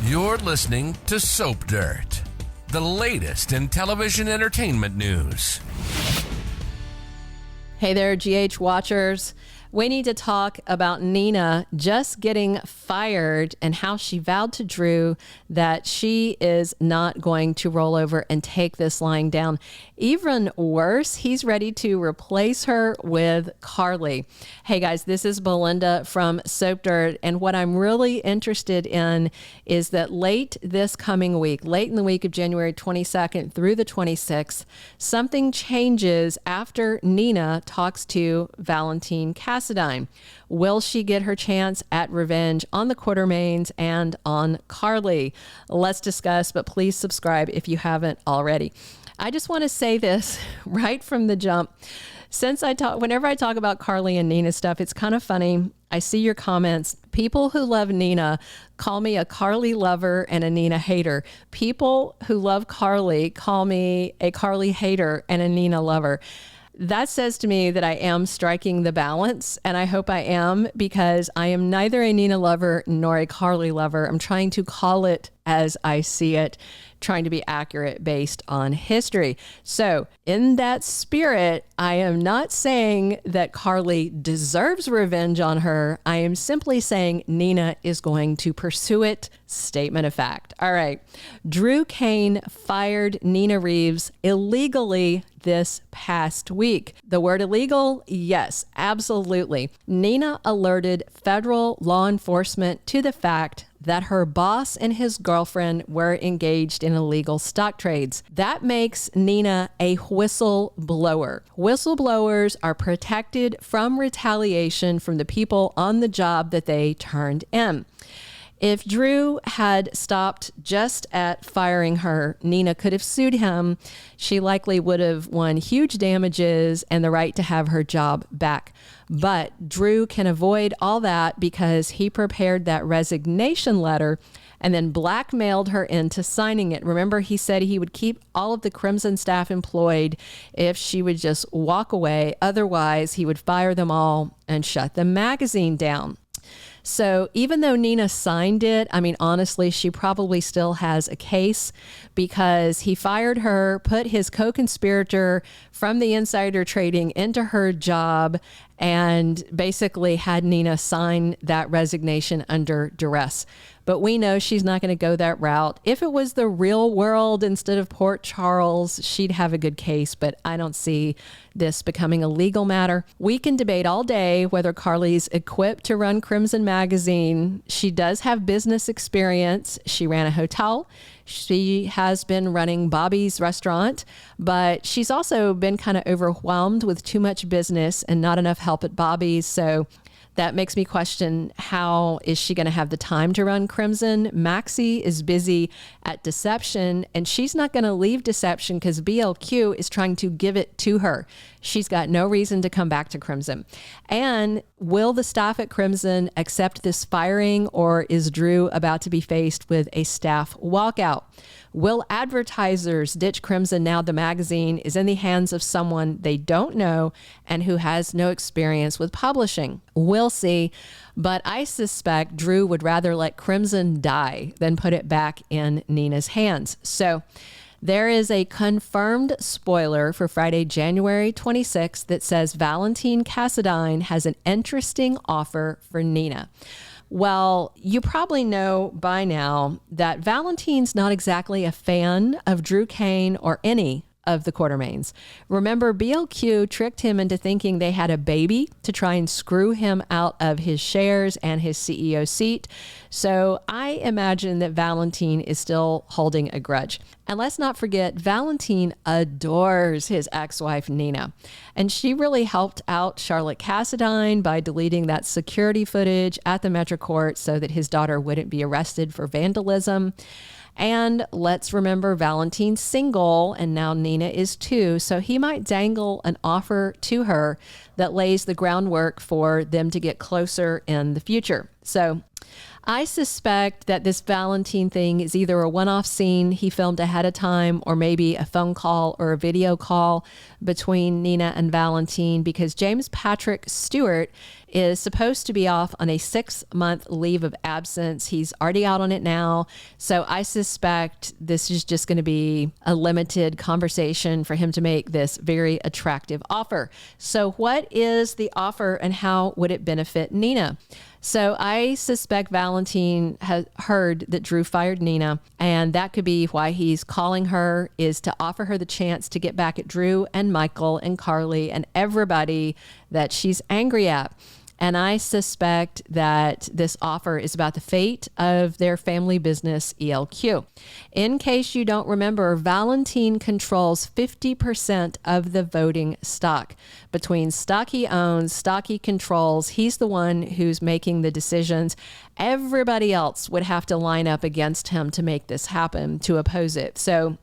You're listening to Soap Dirt, the latest in television entertainment news. Hey there, GH watchers. We need to talk about Nina just getting fired and how she vowed to Drew that she is not going to roll over and take this lying down. Even worse, he's ready to replace her with Carly. Hey guys, this is Belinda from Soap Dirt, and what I'm really interested in is that late this coming week, late in the week of January 22nd through the 26th, something changes after Nina talks to Valentin Cassadine. Will she get her chance at revenge on the Quartermaines and on Carly? Let's discuss, but please subscribe if you haven't already. I just want to say this right from the jump. Whenever I talk about Carly and Nina stuff, it's kind of funny. I see your comments. People who love Nina call me a Carly lover and a Nina hater. People who love Carly call me a Carly hater and a Nina lover. That says to me that I am striking the balance, and I hope I am, because I am neither a Nina lover nor a Carly lover. I'm trying to call it as I see it, trying to be accurate based on history. So in that spirit, I am not saying that Carly deserves revenge on her. I am simply saying Nina is going to pursue it. Statement of fact. All right. Drew Cain fired Nina Reeves illegally this past week. The word illegal? Yes, absolutely. Nina alerted federal law enforcement to the fact that her boss and his girlfriend were engaged in illegal stock trades. That makes Nina a whistleblower. Whistleblowers are protected from retaliation from the people on the job that they turned in. If Drew had stopped just at firing her, Nina could have sued him. She likely would have won huge damages and the right to have her job back. But Drew can avoid all that because he prepared that resignation letter and then blackmailed her into signing it. Remember, he said he would keep all of the Crimson staff employed if she would just walk away. Otherwise, he would fire them all and shut the magazine down. So even though Nina signed it, I mean, honestly, she probably still has a case because he fired her, put his co-conspirator from the insider trading into her job, and basically had Nina sign that resignation under duress. But we know she's not going to go that route. If it was the real world instead of Port Charles, she'd have a good case, but I don't see this becoming a legal matter. We can debate all day whether Carly's equipped to run Crimson magazine. She does have business experience. She ran a hotel. She has been running Bobby's restaurant, but she's also been kind of overwhelmed with too much business and not enough help at Bobby's. So that makes me question, how is she going to have the time to run Crimson? Maxie is busy at Deception, and she's not going to leave Deception because BLQ is trying to give it to her. She's got no reason to come back to Crimson. And will the staff at Crimson accept this firing, or is Drew about to be faced with a staff walkout? Will advertisers ditch Crimson now the magazine is in the hands of someone they don't know and who has no experience with publishing? We'll see, but I suspect Drew would rather let Crimson die than put it back in Nina's hands. So there is a confirmed spoiler for Friday, January 26th that says Valentin Cassadine has an interesting offer for Nina. Well, you probably know by now that Valentin's not exactly a fan of Drew Cain or any of the Quartermaines. Remember, BLQ tricked him into thinking they had a baby to try and screw him out of his shares and his CEO seat. So I imagine that Valentin is still holding a grudge. And let's not forget, Valentin adores his ex-wife, Nina. And she really helped out Charlotte Cassadine by deleting that security footage at the Metro Court so that his daughter wouldn't be arrested for vandalism. And let's remember, Valentin's single, and now Nina is too, so he might dangle an offer to her that lays the groundwork for them to get closer in the future. So I suspect that this Valentine thing is either a one-off scene he filmed ahead of time, or maybe a phone call or a video call between Nina and Valentine, because James Patrick Stuart is supposed to be off on a 6-month leave of absence. He's already out on it now. So I suspect this is just going to be a limited conversation for him to make this very attractive offer. So what is the offer and how would it benefit Nina? So I suspect Valentine has heard that Drew fired Nina, and that could be why he's calling her, is to offer her the chance to get back at Drew and Michael and Carly and everybody that she's angry at. And I suspect that this offer is about the fate of their family business, ELQ. In case you don't remember, Valentine controls 50% of the voting stock. Between stock he owns, stock he controls, he's the one who's making the decisions. Everybody else would have to line up against him to make this happen, to oppose it. So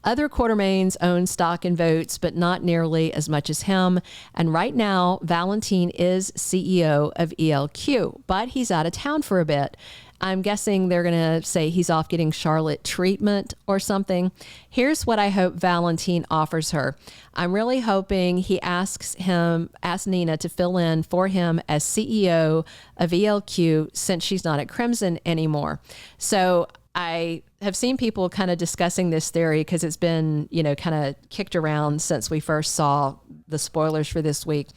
other Quartermaines own stock and votes, but not nearly as much as him. And right now, Valentine is CEO of ELQ, but he's out of town for a bit. I'm guessing they're going to say he's off getting Charlotte treatment or something. Here's what I hope Valentine offers her. I'm really hoping he asks Nina to fill in for him as CEO of ELQ since she's not at Crimson anymore. So I have seen people kind of discussing this theory because it's been, kind of kicked around since we first saw the spoilers for this week.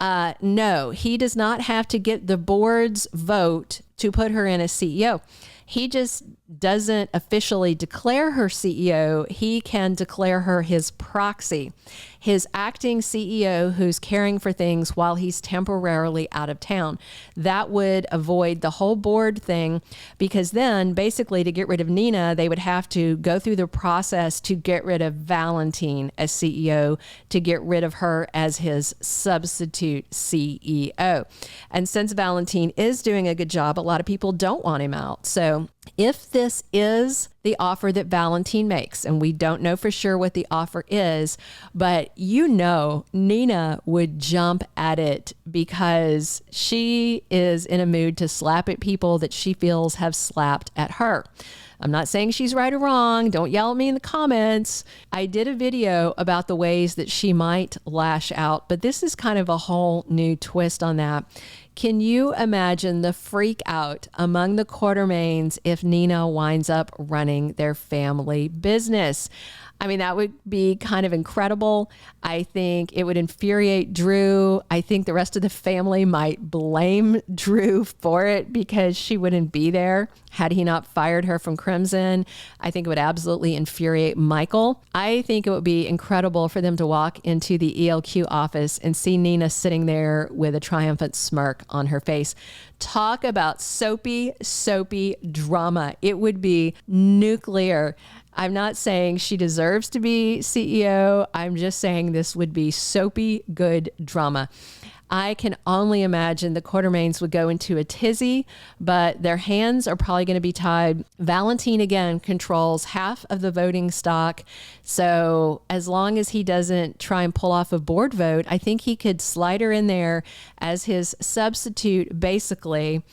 No, he does not have to get the board's vote to put her in as CEO. He just doesn't officially declare her CEO. He can declare her his proxy, his acting CEO who's caring for things while he's temporarily out of town. That would avoid the whole board thing, because then basically to get rid of Nina, they would have to go through the process to get rid of Valentine as CEO, to get rid of her as his substitute CEO. And since Valentine is doing a good job, a lot of people don't want him out. So if this is the offer that Valentine makes, and we don't know for sure what the offer is, but Nina would jump at it because she is in a mood to slap at people that she feels have slapped at her. I'm not saying she's right or wrong. Don't yell at me in the comments. I did a video about the ways that she might lash out, but this is kind of a whole new twist on that. Can you imagine the freak out among the Quartermaines if Nina winds up running their family business? I mean, that would be kind of incredible. I think it would infuriate Drew. I think the rest of the family might blame Drew for it because she wouldn't be there had he not fired her from Crimson. I think it would absolutely infuriate Michael. I think it would be incredible for them to walk into the ELQ office and see Nina sitting there with a triumphant smirk on her face. Talk about soapy drama. It would be nuclear. I'm not saying she deserves to be CEO. I'm just saying this would be soapy good drama. I can only imagine the Quartermaines would go into a tizzy, but their hands are probably going to be tied. Valentine, again, controls half of the voting stock. So as long as he doesn't try and pull off a board vote, I think he could slide her in there as his substitute, basically.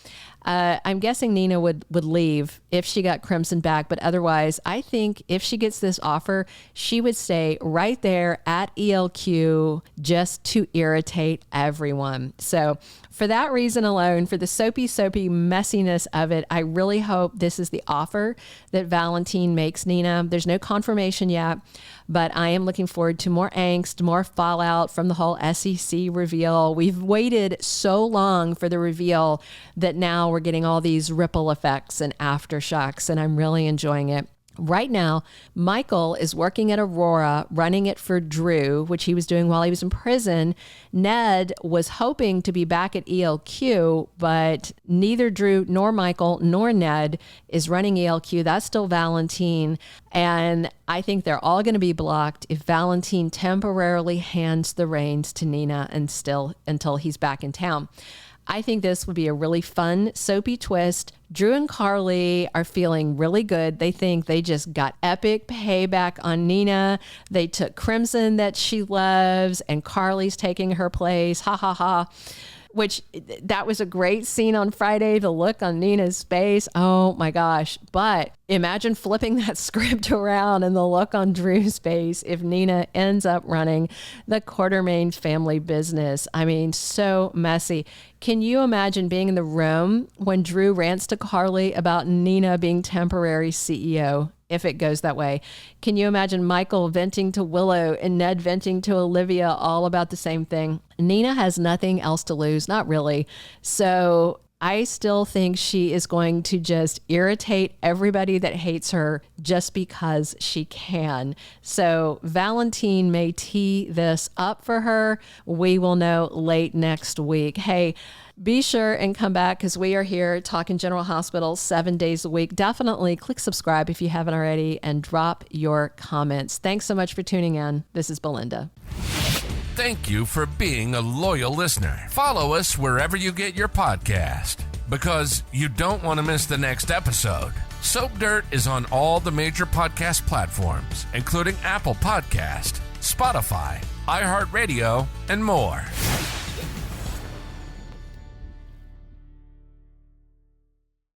I'm guessing Nina would leave if she got Crimson back, but otherwise, I think if she gets this offer, she would stay right there at ELQ just to irritate everyone. So for that reason alone, for the soapy messiness of it, I really hope this is the offer that Valentine makes Nina. There's no confirmation yet, but I am looking forward to more angst, more fallout from the whole SEC reveal. We've waited so long for the reveal that now we're getting all these ripple effects and aftershocks, and I'm really enjoying it. Right now, Michael is working at Aurora, running it for Drew, which he was doing while he was in prison. Ned was hoping to be back at ELQ, but neither Drew nor Michael nor Ned is running ELQ. That's still Valentine. And I think they're all going to be blocked if Valentine temporarily hands the reins to Nina until he's back in town. I think this would be a really fun, soapy twist. Drew and Carly are feeling really good. They think they just got epic payback on Nina. They took Crimson that she loves, and Carly's taking her place. Ha ha ha. which that was a great scene on Friday. The look on Nina's face. Oh my gosh. But imagine flipping that script around and the look on Drew's face if Nina ends up running the Quartermaine family business. I mean, so messy. Can you imagine being in the room when Drew rants to Carly about Nina being temporary CEO? If it goes that way. Can you imagine Michael venting to Willow and Ned venting to Olivia all about the same thing? Nina has nothing else to lose, not really. So I still think she is going to just irritate everybody that hates her just because she can. So Valentine may tee this up for her. We will know late next week. Hey, be sure and come back because we are here talking General Hospital 7 days a week. Definitely click subscribe if you haven't already and drop your comments. Thanks so much for tuning in. This is Belinda. Thank you for being a loyal listener. Follow us wherever you get your podcast because you don't want to miss the next episode. Soap Dirt is on all the major podcast platforms, including Apple Podcast, Spotify, iHeartRadio, and more.